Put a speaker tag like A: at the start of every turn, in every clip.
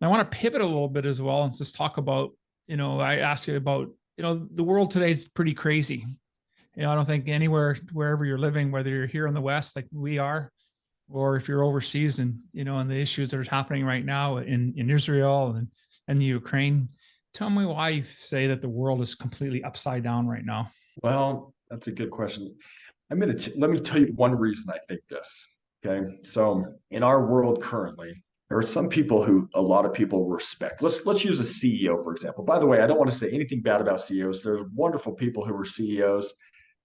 A: I want to pivot a little bit as well and just talk about, I asked you about, the world today is pretty crazy. I don't think anywhere, wherever you're living, whether you're here in the West like we are, or if you're overseas and, and the issues that are happening right now in Israel and the Ukraine. Tell me why you say that the world is completely upside down right now.
B: Well, that's a good question. Let me tell you one reason I think this. Okay. So in our world currently, there are some people who a lot of people respect. Let's use a CEO, for example. By the way, I don't want to say anything bad about CEOs. There's wonderful people who are CEOs.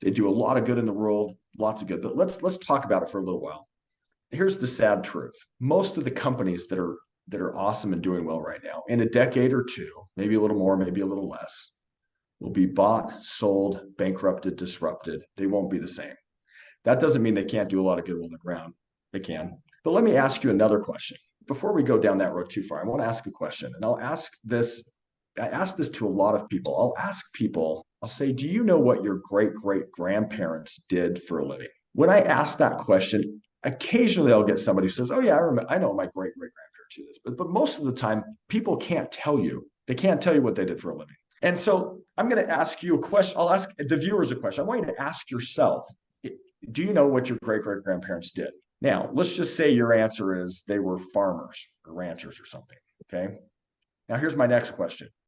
B: They do a lot of good in the world, lots of good. But let's talk about it for a little while. Here's the sad truth. Most of the companies that are awesome and doing well right now, in a decade or two, maybe a little more, maybe a little less, will be bought, sold, bankrupted, disrupted. They won't be the same. That doesn't mean they can't do a lot of good on the ground. They can. But let me ask you another question. Before we go down that road too far, I want to ask a question. And I ask this to a lot of people. I'll ask people, I'll say, do you know what your great great grandparents did for a living? When I ask that question, occasionally I'll get somebody who says, oh, yeah, I know my great great grandparents do this. But most of the time, people can't tell you. They can't tell you what they did for a living. And so I'm going to ask you a question. I'll ask the viewers a question. I want you to ask yourself, do you know what your great great grandparents did? Now, let's just say your answer is they were farmers or ranchers or something. Okay. Now, here's my next question.